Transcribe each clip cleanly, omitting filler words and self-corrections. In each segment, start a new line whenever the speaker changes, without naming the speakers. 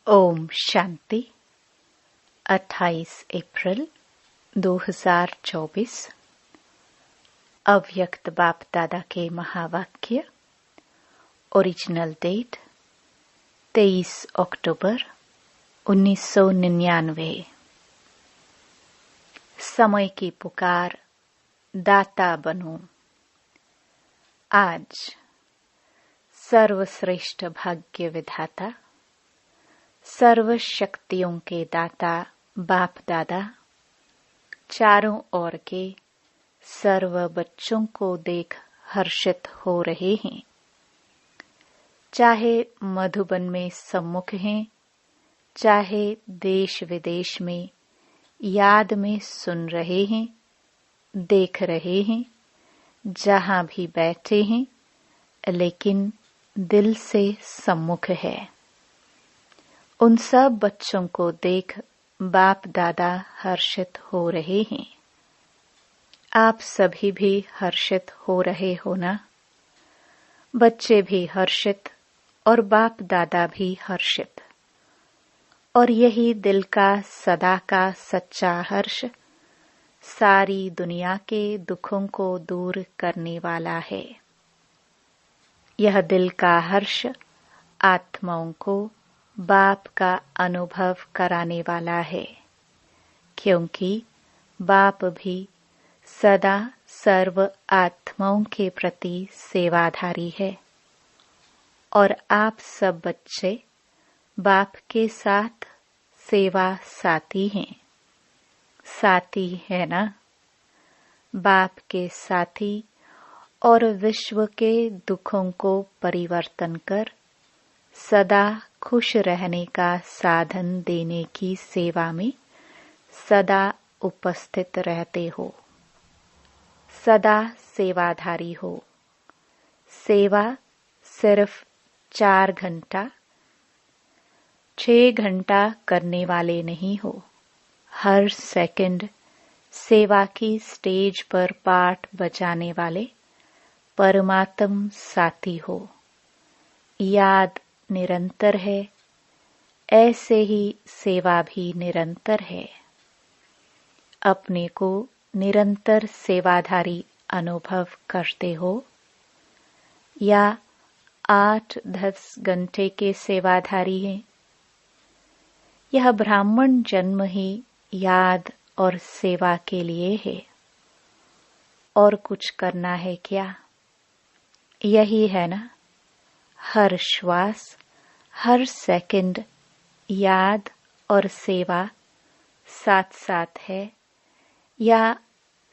ओम शांति। 28 अप्रैल 2024। अव्यक्त बाप दादा के महावाक्य। ओरिजिनल डेट 23 अक्टूबर 1999। समय की पुकार, दाता बनो। आज सर्वश्रेष्ठ भाग्य विधाता, सर्व शक्तियों के दाता बाप दादा चारों ओर के सर्व बच्चों को देख हर्षित हो रहे हैं। चाहे मधुबन में सम्मुख हैं, चाहे देश विदेश में याद में सुन रहे हैं, देख रहे हैं, जहां भी बैठे हैं, लेकिन दिल से सम्मुख है। उन सब बच्चों को देख बाप दादा हर्षित हो रहे हैं। आप सभी भी हर्षित हो रहे हो ना? बच्चे भी हर्षित और बाप दादा भी हर्षित। और यही दिल का सदा का सच्चा हर्ष सारी दुनिया के दुखों को दूर करने वाला है। यह दिल का हर्ष आत्माओं को बाप का अनुभव कराने वाला है, क्योंकि बाप भी सदा सर्व आत्माओं के प्रति सेवाधारी है। और आप सब बच्चे बाप के साथ सेवा साथी हैं। साथी है ना? बाप के साथी और विश्व के दुखों को परिवर्तन कर सदा खुश रहने का साधन देने की सेवा में सदा उपस्थित रहते हो। सदा सेवाधारी हो। सेवा सिर्फ 4 घंटा 6 घंटा करने वाले नहीं हो। हर सेकंड सेवा की स्टेज पर पाठ बजाने वाले परमात्म साथी हो। याद निरंतर है, ऐसे ही सेवा भी निरंतर है। अपने को निरंतर सेवाधारी अनुभव करते हो या 8-10 घंटे के सेवाधारी हैं? यह ब्राह्मण जन्म ही याद और सेवा के लिए है। और कुछ करना है क्या? यही है ना? हर श्वास, हर सेकंड याद और सेवा साथ साथ है, या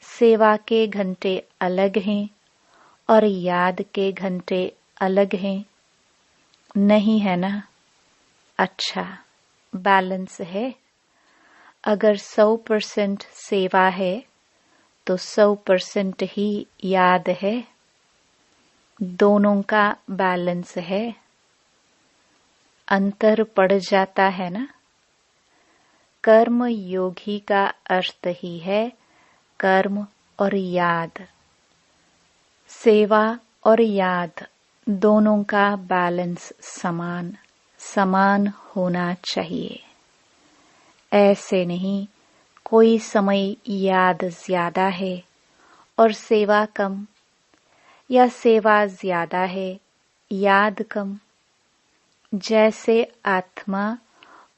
सेवा के घंटे अलग हैं और याद के घंटे अलग हैं? नहीं है ना? अच्छा, बैलेंस है। अगर 100% सेवा है तो 100% ही याद है। दोनों का बैलेंस है। अंतर पड़ जाता है ना? कर्म योगी का अर्थ ही है कर्म और याद। सेवा और याद दोनों का बैलेंस समान होना चाहिए। ऐसे नहीं कोई समय याद ज्यादा है और सेवा कम, या सेवा ज्यादा है याद कम। जैसे आत्मा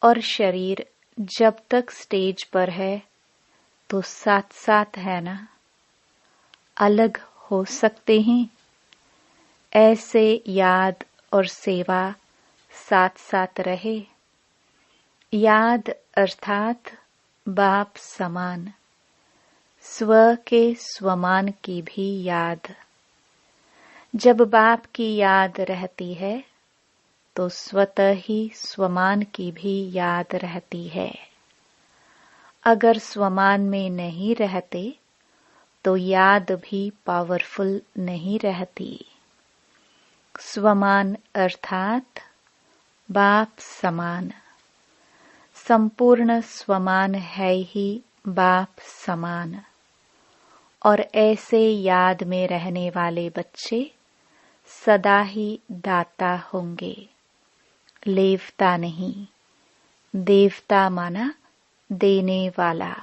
और शरीर जब तक स्टेज पर है तो साथ साथ है ना? अलग हो सकते हैं? ऐसे याद और सेवा साथ साथ रहे। याद अर्थात बाप समान, स्व के स्वमान की भी याद। जब बाप की याद रहती है तो स्वतः ही स्वमान की भी याद रहती है। अगर स्वमान में नहीं रहते तो याद भी पावरफुल नहीं रहती। स्वमान अर्थात बाप समान। संपूर्ण स्वमान है ही बाप समान। और ऐसे याद में रहने वाले बच्चे सदा ही दाता होंगे, लेवता नहीं। देवता माना देने वाला।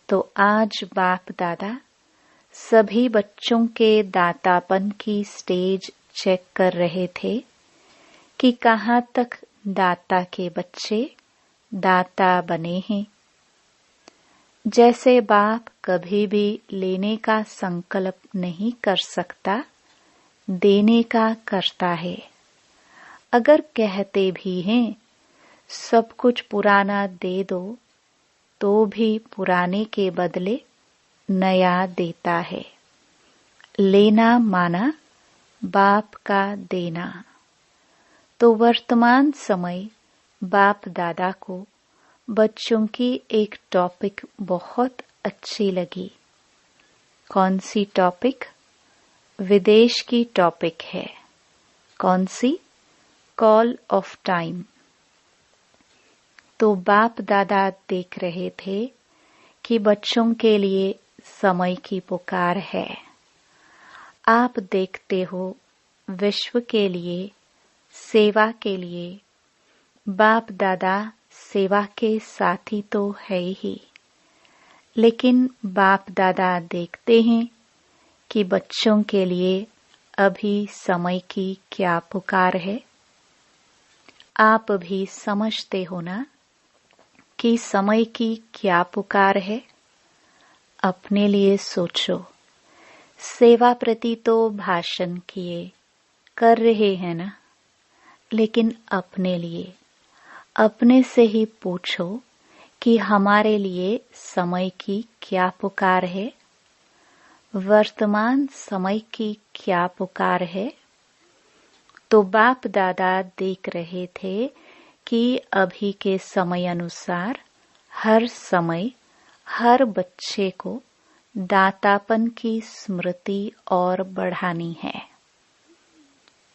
तो आज बाप दादा सभी बच्चों के दातापन की स्टेज चेक कर रहे थे कि कहाँ तक दाता के बच्चे दाता बने हैं। जैसे बाप कभी भी लेने का संकल्प नहीं कर सकता, देने का करता है। अगर कहते भी हैं सब कुछ पुराना दे दो, तो भी पुराने के बदले नया देता है। लेना माना बाप का देना। तो वर्तमान समय बाप दादा को बच्चों की एक टॉपिक बहुत अच्छी लगी। कौन सी टॉपिक? विदेश की टॉपिक है। कौन सी? Call of time. तो बाप दादा देख रहे थे कि बच्चों के लिए समय की पुकार है। आप देखते हो विश्व के लिए, सेवा के लिए बाप दादा सेवा के साथी तो है ही, लेकिन बाप दादा देखते हैं कि बच्चों के लिए अभी समय की क्या पुकार है। आप भी समझते हो ना कि समय की क्या पुकार है। अपने लिए सोचो। सेवा प्रति तो भाषण किए, कर रहे हैं ना, लेकिन अपने लिए अपने से ही पूछो कि हमारे लिए समय की क्या पुकार है। वर्तमान समय की क्या पुकार है। तो बाप दादा देख रहे थे कि अभी के समय अनुसार हर समय हर बच्चे को दातापन की स्मृति और बढ़ानी है।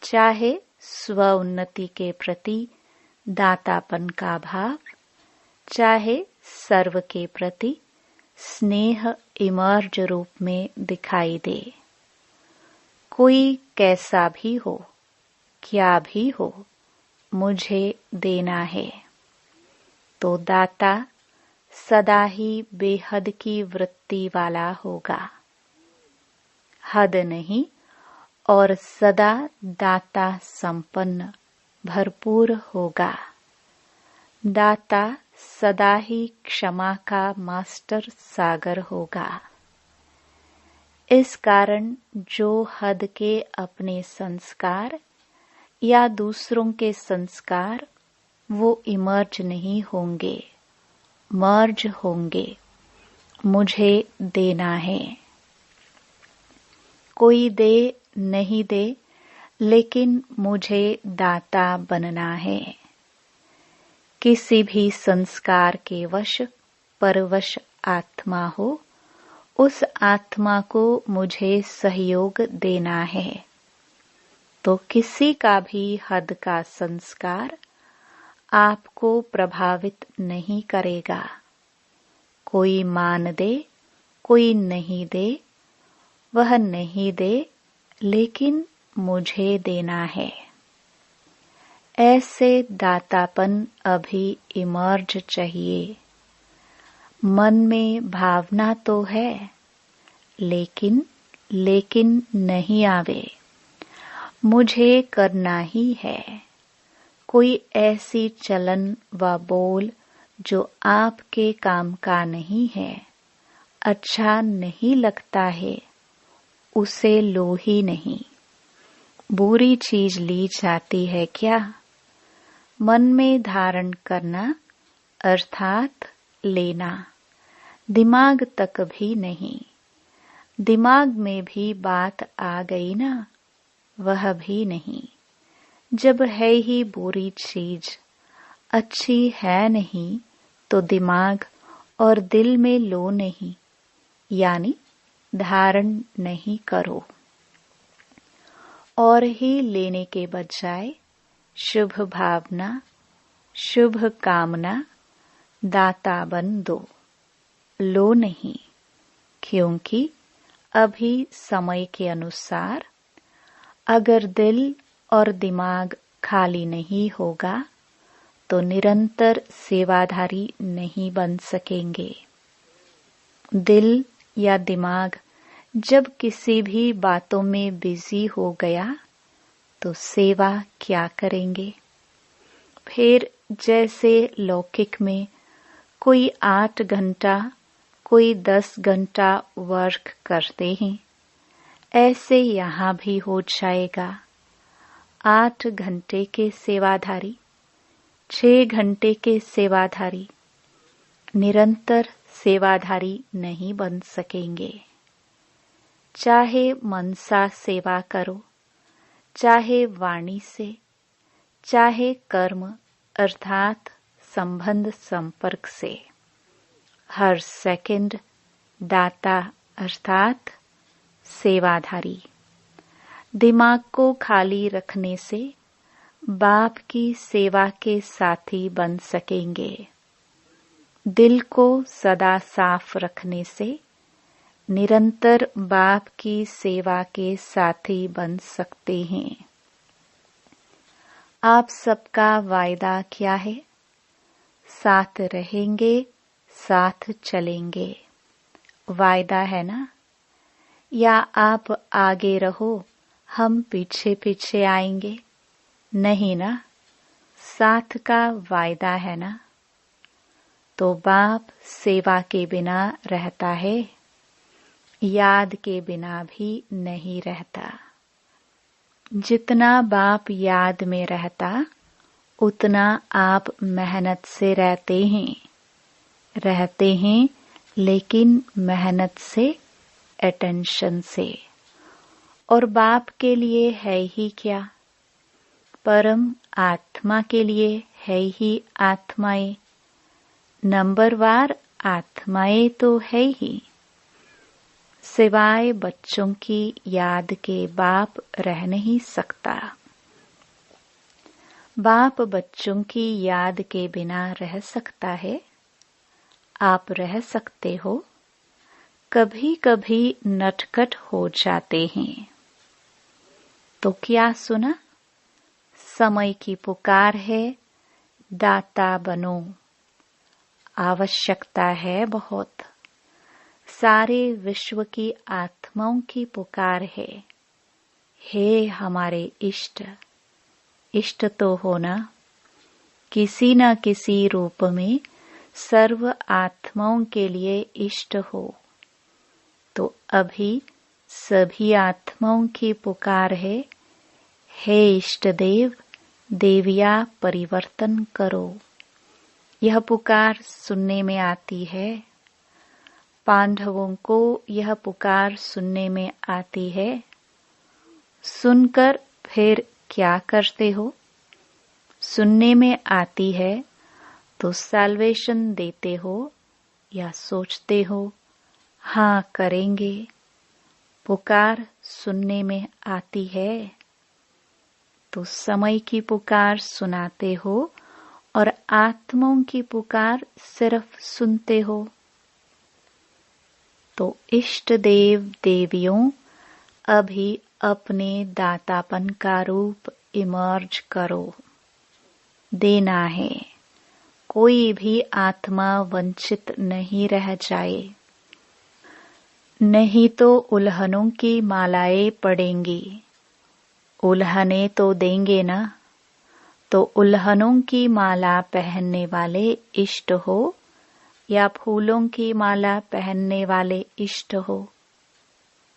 चाहे स्व उन्नति के प्रति दातापन का भाव, चाहे सर्व के प्रति स्नेह इमर्ज रूप में दिखाई दे। कोई कैसा भी हो, क्या भी हो, मुझे देना है। तो दाता सदा ही बेहद की वृत्ति वाला होगा। हद नहीं और सदा दाता संपन्न भरपूर होगा। दाता सदा ही क्षमा का मास्टर सागर होगा। इस कारण जो हद के अपने संस्कार या दूसरों के संस्कार वो इमर्ज नहीं होंगे, मर्ज होंगे। मुझे देना है। कोई दे नहीं दे, लेकिन मुझे दाता बनना है। किसी भी संस्कार के वश परवश आत्मा हो, उस आत्मा को मुझे सहयोग देना है। तो किसी का भी हद का संस्कार आपको प्रभावित नहीं करेगा। कोई मान दे, कोई नहीं दे, वह नहीं दे, लेकिन मुझे देना है। ऐसे दातापन अभी इमर्ज चाहिए। मन में भावना तो है, लेकिन नहीं आवे। मुझे करना ही है। कोई ऐसी चलन व बोल जो आपके काम का नहीं है, अच्छा नहीं लगता है, उसे लो ही नहीं। बुरी चीज ली जाती है क्या? मन में धारण करना अर्थात लेना, दिमाग तक भी नहीं। दिमाग में भी बात आ गई ना, वह भी नहीं। जब है ही बुरी चीज, अच्छी है नहीं, तो दिमाग और दिल में लो नहीं, यानी धारण नहीं करो। और ही लेने के बजाय शुभ भावना, शुभ कामना दाता बन दो, लो नहीं। क्योंकि अभी समय के अनुसार अगर दिल और दिमाग खाली नहीं होगा तो निरंतर सेवाधारी नहीं बन सकेंगे। दिल या दिमाग जब किसी भी बातों में बिजी हो गया तो सेवा क्या करेंगे। फिर जैसे लौकिक में कोई 8 घंटा कोई 10 घंटा वर्क करते हैं, ऐसे यहाँ भी हो जाएगा। 8 घंटे के सेवाधारी, 6 घंटे के सेवाधारी निरंतर सेवाधारी नहीं बन सकेंगे। चाहे मनसा सेवा करो, चाहे वाणी से, चाहे कर्म अर्थात संबंध संपर्क से, हर सेकंड दाता अर्थात सेवाधारी। दिमाग को खाली रखने से बाप की सेवा के साथी बन सकेंगे। दिल को सदा साफ रखने से निरंतर बाप की सेवा के साथी बन सकते हैं। आप सबका वायदा क्या है? साथ रहेंगे, साथ चलेंगे। वायदा है ना? या आप आगे रहो, हम पीछे पीछे आएंगे? नहीं ना, साथ का वायदा है ना। तो बाप सेवा के बिना रहता है, याद के बिना भी नहीं रहता। जितना बाप याद में रहता, उतना आप मेहनत से रहते हैं, लेकिन मेहनत से, अटेंशन से। और बाप के लिए है ही क्या? परम आत्मा के लिए है ही आत्माएं। नंबरवार आत्माएं तो है ही। सिवाय बच्चों की याद के बाप रह नहीं सकता। बाप बच्चों की याद के बिना रह सकता है? आप रह सकते हो? कभी कभी नटखट हो जाते हैं। तो क्या सुना? समय की पुकार है, दाता बनो। आवश्यकता है बहुत। सारे विश्व की आत्माओं की पुकार है। हे हमारे इष्ट, इष्ट तो होना, किसी न किसी रूप में सर्व आत्माओं के लिए इष्ट हो। तो अभी सभी आत्माओं की पुकार है, हे इष्ट देव, देविया परिवर्तन करो। यह पुकार सुनने में आती है। पांडवों को यह पुकार सुनने में आती है। सुनकर फिर क्या करते हो? सुनने में आती है तो सैल्वेशन देते हो या सोचते हो हाँ करेंगे? पुकार सुनने में आती है तो समय की पुकार सुनाते हो और आत्माओं की पुकार सिर्फ सुनते हो। तो इष्ट देव देवियों, अभी अपने दातापन का रूप इमर्ज करो। देना है, कोई भी आत्मा वंचित नहीं रह जाए। नहीं तो उल्हनों की मालाएं पड़ेंगी। उल्हने तो देंगे ना। तो उल्हनों की माला पहनने वाले इष्ट हो या फूलों की माला पहनने वाले इष्ट हो?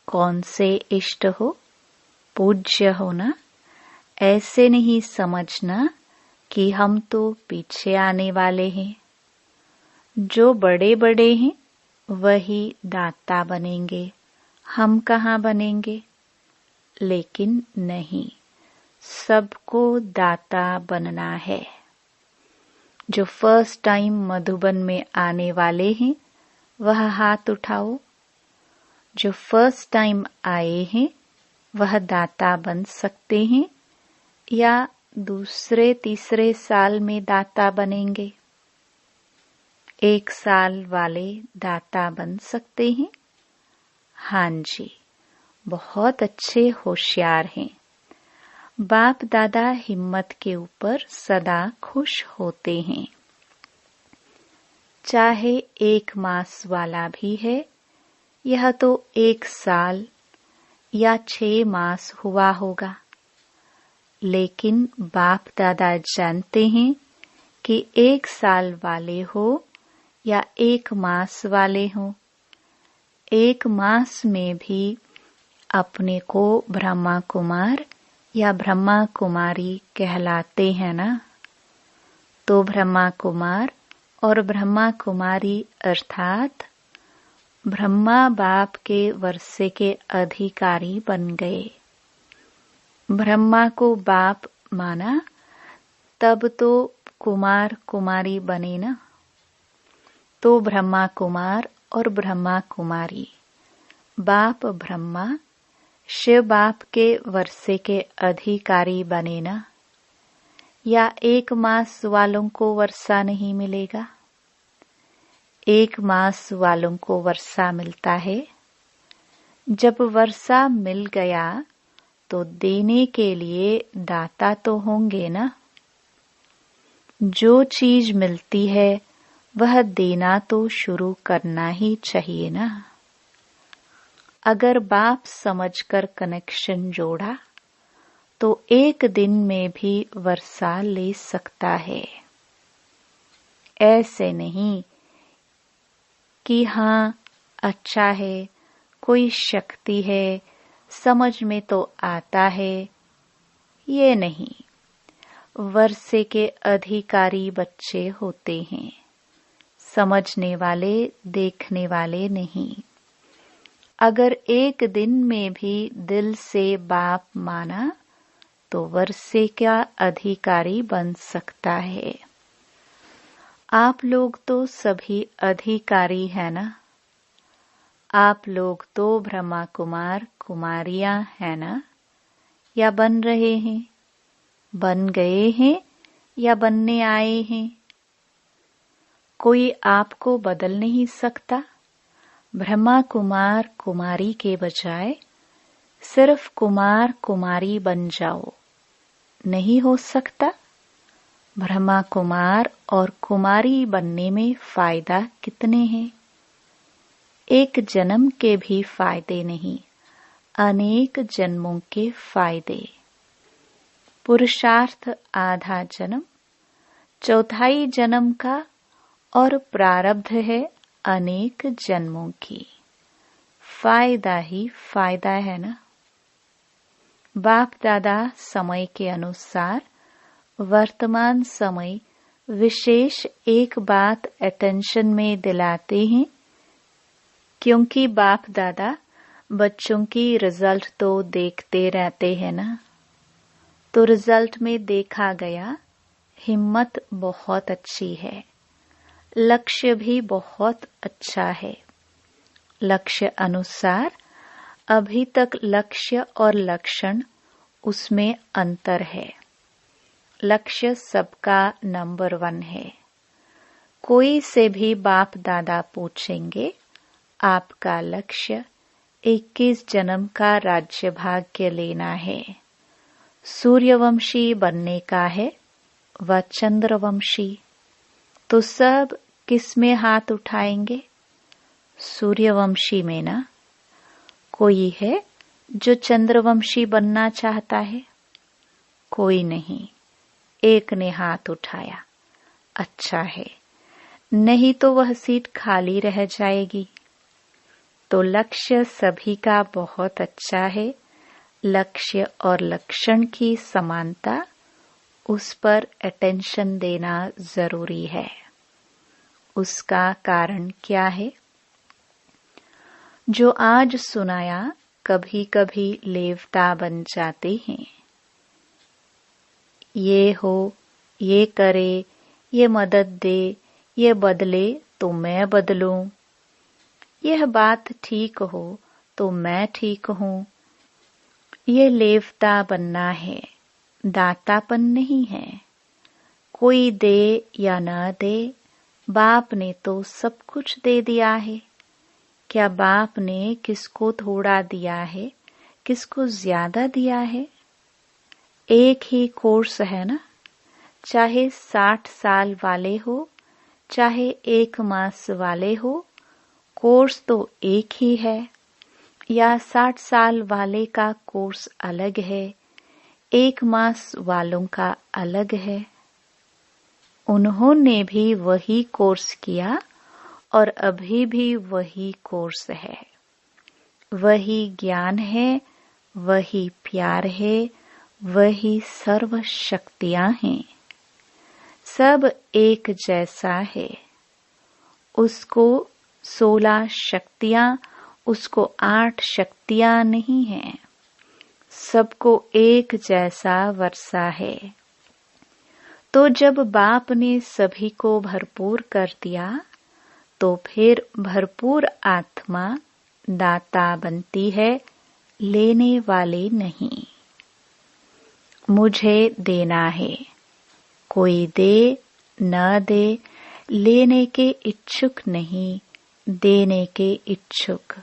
कौन से इष्ट हो? पूज्य हो ना। ऐसे नहीं समझना कि हम तो पीछे आने वाले हैं। जो बड़े बड़े हैं वही दाता बनेंगे, हम कहाँ बनेंगे? लेकिन नहीं, सबको दाता बनना है। जो फर्स्ट टाइम मधुबन में आने वाले हैं वह हाथ उठाओ। जो फर्स्ट टाइम आए हैं वह दाता बन सकते हैं या दूसरे तीसरे साल में दाता बनेंगे? 1 साल वाले दाता बन सकते हैं? हाँ जी, बहुत अच्छे होशियार हैं। बाप दादा हिम्मत के ऊपर सदा खुश होते हैं। चाहे 1 मास वाला भी है, यह तो 1 साल या 6 मास हुआ होगा, लेकिन बाप दादा जानते हैं कि 1 साल वाले हो या 1 मास वाले हो, 1 मास में भी अपने को ब्रह्मा कुमार या ब्रह्मा कुमारी कहलाते हैं ना। तो ब्रह्मा कुमार और ब्रह्मा कुमारी अर्थात ब्रह्मा बाप के वर्षे के अधिकारी बन गए। ब्रह्मा को बाप माना तब तो कुमार कुमारी बने ना। तो ब्रह्मा कुमार और ब्रह्मा कुमारी, बाप ब्रह्मा शिव बाप के वर्षे के अधिकारी बने ना। या 1 मास वालों को वर्षा नहीं मिलेगा? 1 मास वालों को वर्षा मिलता है। जब वर्षा मिल गया तो देने के लिए दाता तो होंगे ना। जो चीज मिलती है वह देना तो शुरू करना ही चाहिए ना। अगर बाप समझकर कनेक्शन जोड़ा तो 1 दिन में भी वर्षा ले सकता है। ऐसे नहीं कि हाँ अच्छा है, कोई शक्ति है, समझ में तो आता है, ये नहीं। वर्षे के अधिकारी बच्चे होते हैं, समझने वाले, देखने वाले नहीं। अगर 1 दिन में भी दिल से बाप माना तो वर्षे का अधिकारी बन सकता है। आप लोग तो सभी अधिकारी हैं ना। आप लोग तो ब्रह्मा कुमार कुमारियां हैं ना, या बन रहे हैं, बन गए हैं या बनने आए हैं। कोई आपको बदल नहीं सकता। ब्रह्मा कुमार कुमारी के बजाय सिर्फ कुमार कुमारी बन जाओ, नहीं हो सकता। ब्रह्मा कुमार और कुमारी बनने में फायदा कितने हैं? 1 जन्म के भी फायदे नहीं, अनेक जन्मों के फायदे। पुरुषार्थ आधा जन्म, 1/4 जन्म का, और प्रारब्ध है अनेक जन्मों की। फायदा ही फायदा है ना। बाप दादा समय के अनुसार वर्तमान समय विशेष एक बात अटेंशन में दिलाते हैं, क्योंकि बाप दादा बच्चों की रिजल्ट तो देखते रहते हैं ना। तो रिजल्ट में देखा गया हिम्मत बहुत अच्छी है, लक्ष्य भी बहुत अच्छा है। लक्ष्य अनुसार अभी तक लक्ष्य और लक्षण उसमें अंतर है। लक्ष्य सबका नंबर 1 है। कोई से भी बाप दादा पूछेंगे आपका लक्ष्य 21 जन्म का राज्य भाग्य लेना है, सूर्यवंशी बनने का है व चंद्रवंशी, तो सब किस में हाथ उठाएंगे? सूर्यवंशी में ना। कोई है जो चंद्रवंशी बनना चाहता है? कोई नहीं। एक ने हाथ उठाया, अच्छा है, नहीं तो वह सीट खाली रह जाएगी। तो लक्ष्य सभी का बहुत अच्छा है। लक्ष्य और लक्षण की समानता, उस पर अटेंशन देना जरूरी है। उसका कारण क्या है? जो आज सुनाया कभी कभी लेवता बन जाते हैं। ये हो, ये करे, ये मदद दे, ये बदले तो मैं बदलूं, यह बात ठीक हो तो मैं ठीक हूं। ये लेवता बनना है, दातापन नहीं है। कोई दे या न दे, बाप ने तो सब कुछ दे दिया है। क्या बाप ने किसको थोड़ा दिया है, किसको ज्यादा दिया है? एक ही कोर्स है ना, चाहे 60 साल वाले हो चाहे 1 मास वाले हो, कोर्स तो एक ही है। या 60 साल वाले का कोर्स अलग है, 1 मास वालों का अलग है। उन्होंने भी वही कोर्स किया और अभी भी वही कोर्स है। वही ज्ञान है, वही प्यार है, वही सर्व शक्तियां हैं। सब एक जैसा है। उसको 16 शक्तियां, उसको 8 शक्तियां नहीं हैं। सबको एक जैसा वर्षा है। तो जब बाप ने सभी को भरपूर कर दिया, तो फिर भरपूर आत्मा दाता बनती है, लेने वाले नहीं। मुझे देना है, कोई दे न दे, लेने के इच्छुक नहीं, देने के इच्छुक।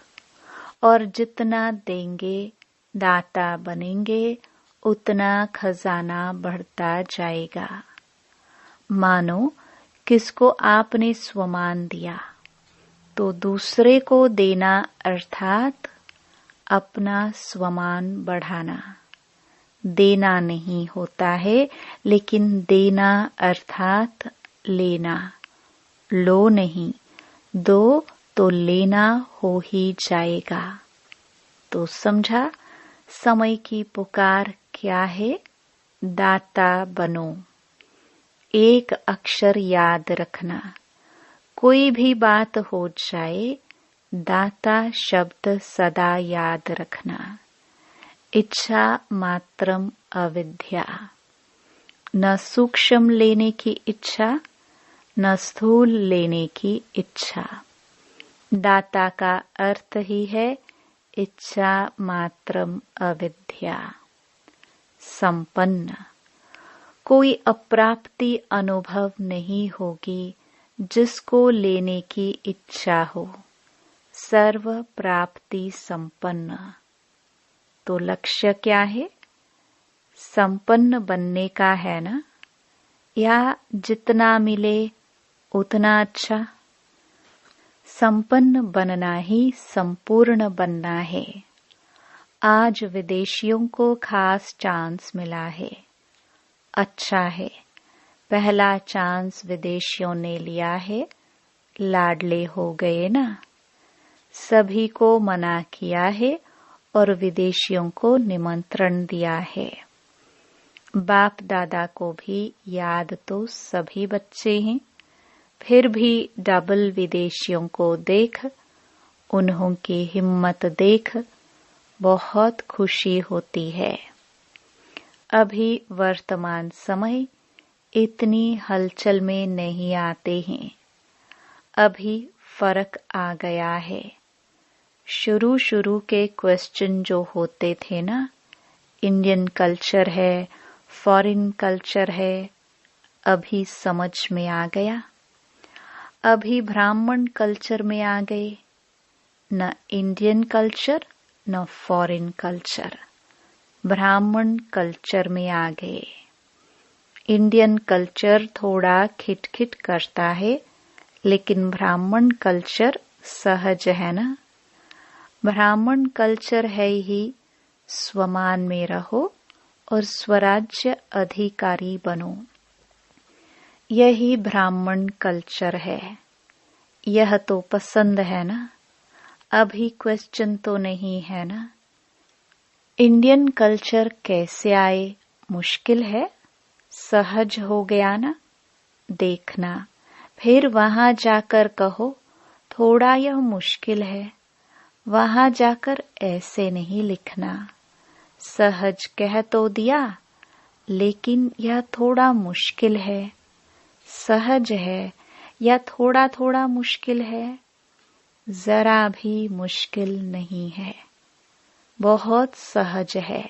और जितना देंगे, दाता बनेंगे, उतना खजाना बढ़ता जाएगा। मानो किसको आपने स्वमान दिया, तो दूसरे को देना अर्थात अपना स्वमान बढ़ाना। देना नहीं होता है, लेकिन देना अर्थात लेना। लो नहीं, दो तो लेना हो ही जाएगा। तो समझा समय की पुकार क्या है? दाता बनो। एक अक्षर याद रखना, कोई भी बात हो जाए, दाता शब्द सदा याद रखना। इच्छा मात्रम अविद्या। न सूक्ष्म लेने की इच्छा, न स्थूल लेने की इच्छा। दाता का अर्थ ही है इच्छा मात्रम अविद्या। संपन्न। कोई अप्राप्ति अनुभव नहीं होगी जिसको लेने की इच्छा हो। सर्व प्राप्ति संपन्न। तो लक्ष्य क्या है? संपन्न बनने का है ना? या जितना मिले उतना अच्छा? संपन्न बनना ही संपूर्ण बनना है। आज विदेशियों को खास चांस मिला है। अच्छा है, पहला चांस विदेशियों ने लिया है, लाडले हो गए ना। सभी को मना किया है और विदेशियों को निमंत्रण दिया है। बाप दादा को भी याद तो सभी बच्चे हैं, फिर भी डबल विदेशियों को देख, उन्हों की हिम्मत देख बहुत खुशी होती है। अभी वर्तमान समय इतनी हलचल में नहीं आते हैं। अभी फर्क आ गया है। शुरू के क्वेश्चन जो होते थे ना, इंडियन कल्चर है, फॉरेन कल्चर है, अभी समझ में आ गया। अभी ब्राह्मण कल्चर में आ गए, न इंडियन कल्चर न फॉरेन कल्चर, ब्राह्मण कल्चर में आ गए। इंडियन कल्चर थोड़ा खिटखिट करता है, लेकिन ब्राह्मण कल्चर सहज है ना। ब्राह्मण कल्चर है ही स्वमान में रहो और स्वराज्य अधिकारी बनो। यही ब्राह्मण कल्चर है। यह तो पसंद है ना। अभी क्वेश्चन तो नहीं है ना। इंडियन कल्चर कैसे आए? मुश्किल है, सहज हो गया ना। देखना, फिर वहां जाकर कहो थोड़ा यह मुश्किल है। वहां जाकर ऐसे नहीं लिखना। सहज कह तो दिया, लेकिन यह थोड़ा मुश्किल है। सहज है या थोड़ा थोड़ा मुश्किल है? जरा भी मुश्किल नहीं है, बहुत सहज है।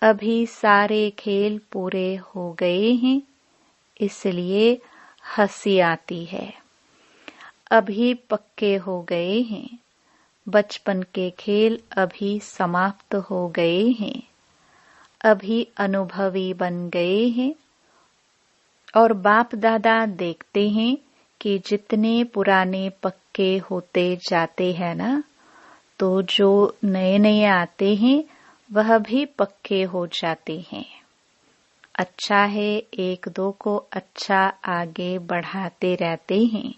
अभी सारे खेल पूरे हो गए हैं, इसलिए हंसी आती है। अभी पक्के हो गए हैं, बचपन के खेल अभी समाप्त हो गए हैं। अभी अनुभवी बन गए हैं और बाप दादा देखते हैं कि जितने पुराने पक्के होते जाते हैं ना, तो जो नए नए आते हैं वह भी पक्के हो जाते हैं। अच्छा है, एक दो को अच्छा आगे बढ़ाते रहते हैं,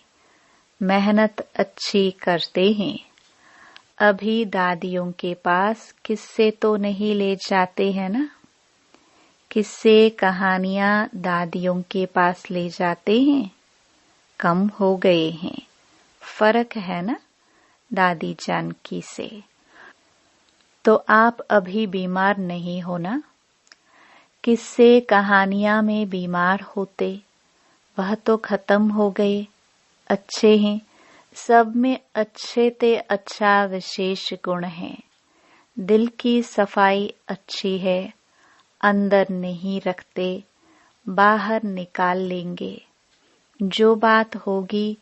मेहनत अच्छी करते हैं। अभी दादियों के पास किस्से तो नहीं ले जाते हैं ना, किस्से कहानियां दादियों के पास ले जाते हैं, कम हो गए हैं। फर्क है ना दादी जानकी से। तो आप अभी बीमार नहीं हो ना। किस्से कहानियां में बीमार होते, वह तो खत्म हो गए। अच्छे हैं, सब में अच्छे ते अच्छा विशेष गुण है। दिल की सफाई अच्छी है, अंदर नहीं रखते, बाहर निकाल लेंगे। जो बात होगी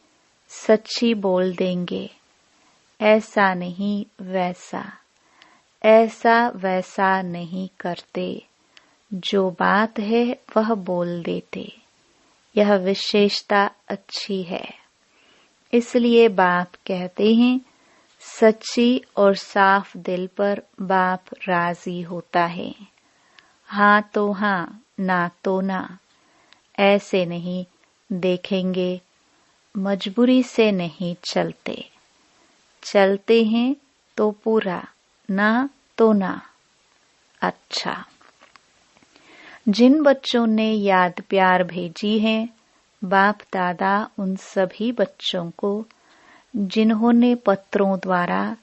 सच्ची बोल देंगे, ऐसा नहीं वैसा, ऐसा वैसा नहीं करते। जो बात है वह बोल देते, यह विशेषता अच्छी है। इसलिए बाप कहते हैं, सच्ची और साफ दिल पर बाप राजी होता है। हाँ तो हाँ, ना तो ना, ऐसे नहीं देखेंगे। मजबूरी से नहीं चलते, चलते हैं तो पूरा, ना तो ना। अच्छा, जिन बच्चों ने याद प्यार भेजी है, बाप दादा उन सभी बच्चों को जिन्होंने पत्रों द्वारा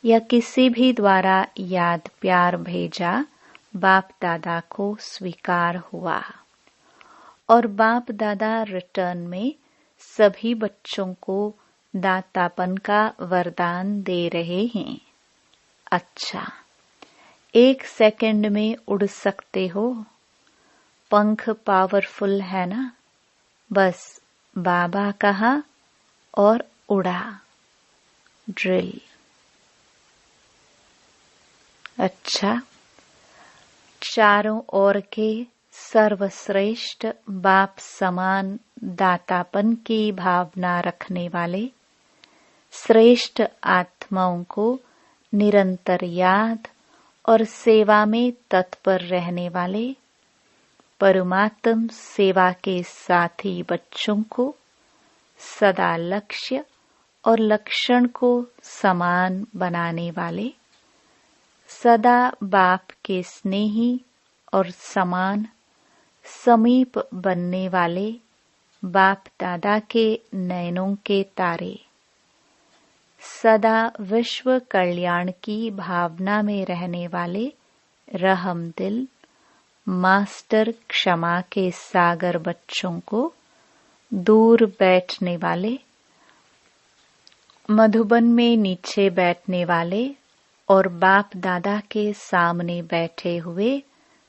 या किसी भी द्वारा याद प्यार भेजा, बाप दादा को स्वीकार हुआ और बाप दादा रिटर्न में सभी बच्चों को दातापन का वरदान दे रहे हैं। अच्छा, 1 सेकंड में उड़ सकते हो, पंख पावरफुल है ना। बस बाबा कहा और उड़ा। ड्रिल। अच्छा, चारों ओर के सर्वश्रेष्ठ बाप समान दातापन की भावना रखने वाले श्रेष्ठ आत्माओं को निरंतर याद और सेवा में तत्पर रहने वाले परमात्म सेवा के साथी बच्चों को सदा लक्ष्य और लक्षण को समान बनाने वाले, सदा बाप के स्नेही और समान समीप बनने वाले बाप दादा के नयनों के तारे, सदा विश्व कल्याण की भावना में रहने वाले रहम दिल मास्टर क्षमा के सागर बच्चों को दूर बैठने वाले, मधुबन में नीचे बैठने वाले और बाप दादा के सामने बैठे हुए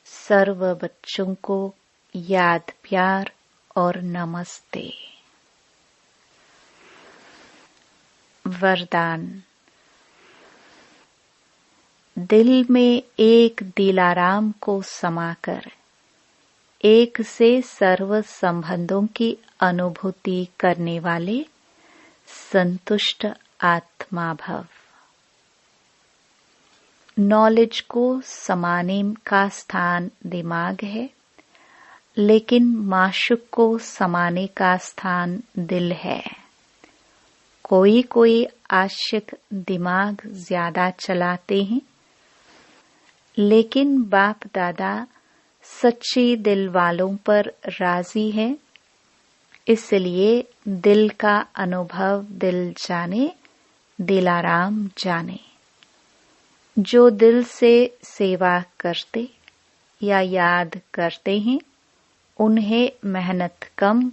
सर्व बच्चों को याद प्यार और नमस्ते। वरदान। दिल में एक दिलाराम को समाकर एक से सर्व संबंधों की अनुभूति करने वाले संतुष्ट आत्मा भव। नॉलेज को समाने का स्थान दिमाग है, लेकिन माशूक को समाने का स्थान दिल है। कोई कोई आशिक दिमाग ज्यादा चलाते हैं, लेकिन बाप दादा सच्ची दिल वालों पर राजी है। इसलिए दिल का अनुभव दिल जाने, दिलाराम जाने। जो दिल से सेवा करते या याद करते हैं, उन्हें मेहनत कम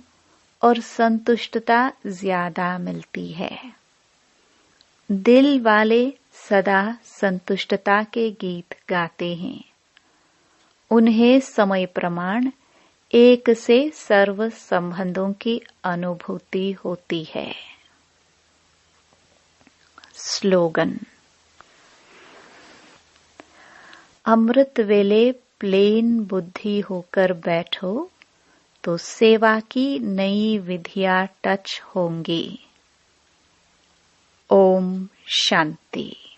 और संतुष्टता ज्यादा मिलती है। दिल वाले सदा संतुष्टता के गीत गाते हैं। उन्हें समय प्रमाण एक से सर्व संबंधों की अनुभूति होती है। स्लोगन। अमृत वेले प्लेन बुद्धि होकर बैठो तो सेवा की नई विधियां टच होंगी। ओम शांति।